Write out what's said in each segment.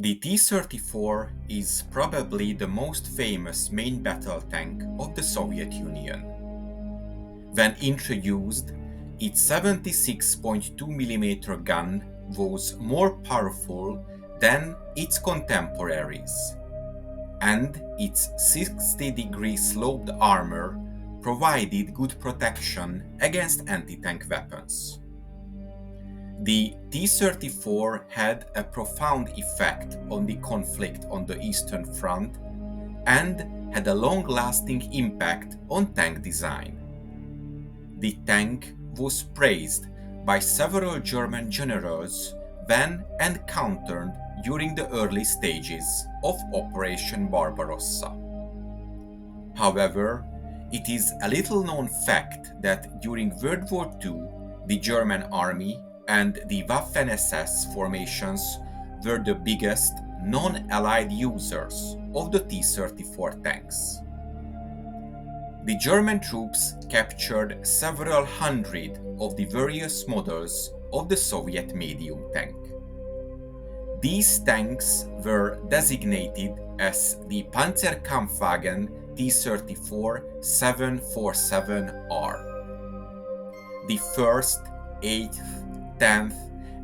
The T-34 is probably the most famous main battle tank of the Soviet Union. When introduced, its 76.2mm gun was more powerful than its contemporaries, and its 60-degree sloped armor provided good protection against anti-tank weapons. The T-34 had a profound effect on the conflict on the Eastern Front and had a long-lasting impact on tank design. The tank was praised by several German generals when encountered during the early stages of Operation Barbarossa. However, it is a little-known fact that during World War II, the German army and the Waffen-SS formations were the biggest non-Allied users of the T-34 tanks. The German troops captured several hundred of the various models of the Soviet medium tank. These tanks were designated as the Panzerkampfwagen T-34 747R. The 1st, 8th, 10th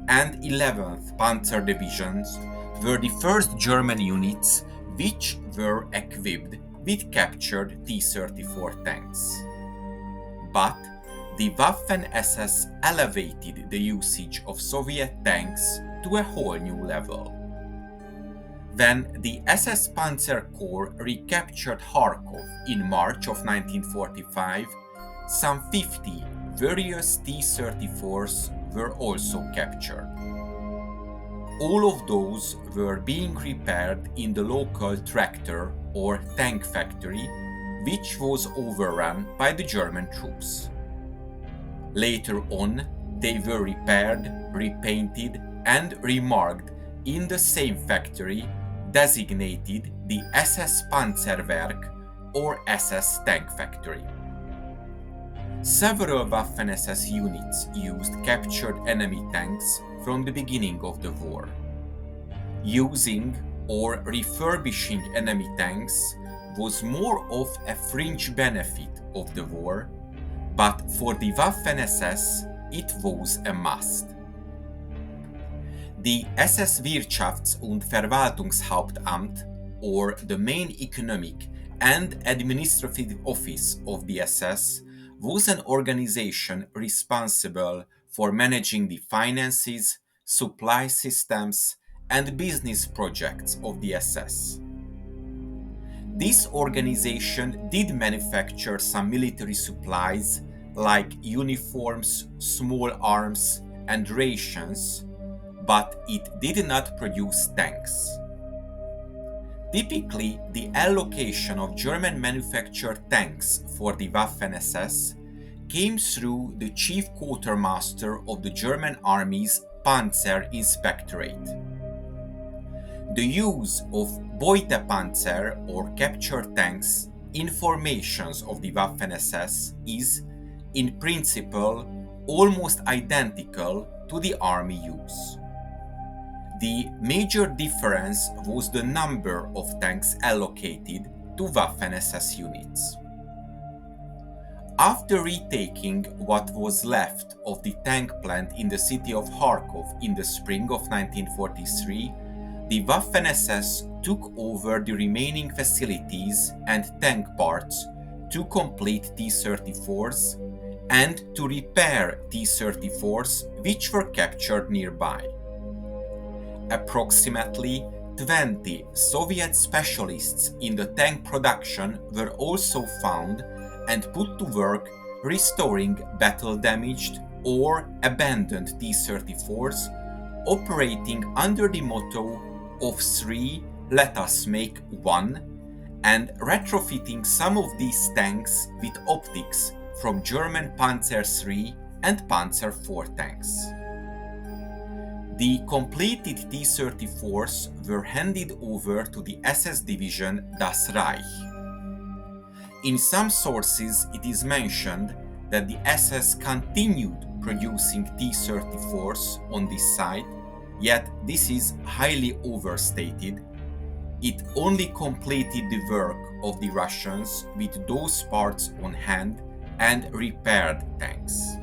and 11th Panzer Divisions were the first German units which were equipped with captured T-34 tanks. But the Waffen-SS elevated the usage of Soviet tanks to a whole new level. When the SS Panzer Corps recaptured Kharkov in March of 1945, some 50 various T-34s were also captured. All of those were being repaired in the local tractor or tank factory, which was overrun by the German troops. Later on, they were repaired, repainted, and remarked in the same factory designated the SS Panzerwerk or SS Tank Factory. Several Waffen-SS units used captured enemy tanks from the beginning of the war. Using or refurbishing enemy tanks was more of a fringe benefit of the war, but for the Waffen-SS it was a must. The SS Wirtschafts- und Verwaltungshauptamt, or the main economic and administrative office of the SS, was an organization responsible for managing the finances, supply systems, and business projects of the SS. This organization did manufacture some military supplies like uniforms, small arms, and rations, but it did not produce tanks. Typically, the allocation of German-manufactured tanks for the Waffen-SS came through the Chief Quartermaster of the German Army's Panzer Inspectorate. The use of Beutepanzer or captured tanks in formations of the Waffen-SS is, in principle, almost identical to the Army use. The major difference was the number of tanks allocated to Waffen-SS units. After retaking what was left of the tank plant in the city of Kharkov in the spring of 1943, the Waffen-SS took over the remaining facilities and tank parts to complete T-34s and to repair T-34s which were captured nearby. Approximately 20 Soviet specialists in the tank production were also found and put to work restoring battle-damaged or abandoned T-34s, operating under the motto of 3, let us make 1, and retrofitting some of these tanks with optics from German Panzer III and Panzer IV tanks. The completed T-34s were handed over to the SS division Das Reich. In some sources it is mentioned that the SS continued producing T-34s on this site, Yet this is highly overstated. It only completed the work of the Russians with those parts on hand and repaired tanks.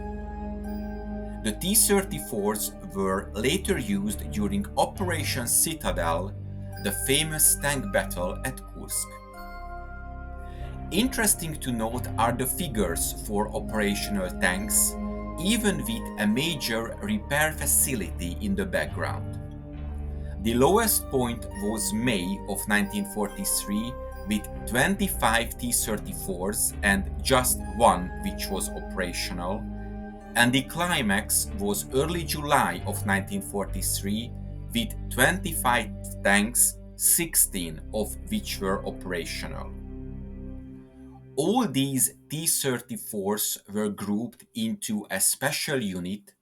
The T-34s were later used during Operation Citadel, the famous tank battle at Kursk. Interesting to note are the figures for operational tanks, even with a major repair facility in the background. The lowest point was May of 1943 with 25 T-34s and just one which was operational, and the climax was early July of 1943 with 25 tanks, 16 of which were operational. All these T-34s were grouped into a special unit,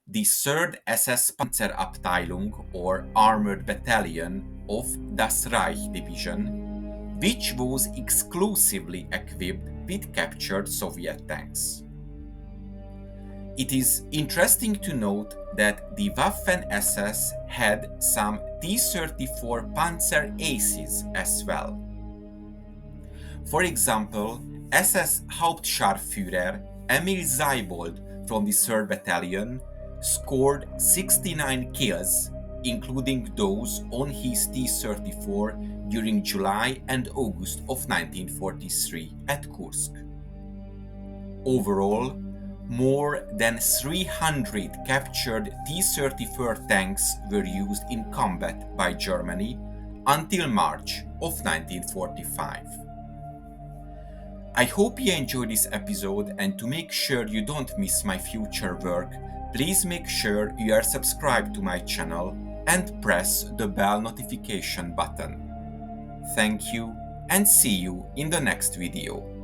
the 3rd SS Panzerabteilung or Armored Battalion of Das Reich Division, which was exclusively equipped with captured Soviet tanks. It is interesting to note that the Waffen SS had some T-34 Panzer Aces as well. For example, SS Hauptscharführer Emil Seibold from the 3rd Battalion scored 69 kills, including those on his T-34 during July and August of 1943 at Kursk. Overall, more than 300 captured T-34 tanks were used in combat by Germany until March of 1945. I hope you enjoyed this episode, and to make sure you don't miss my future work, please make sure you are subscribed to my channel and press the bell notification button. Thank you, and see you in the next video.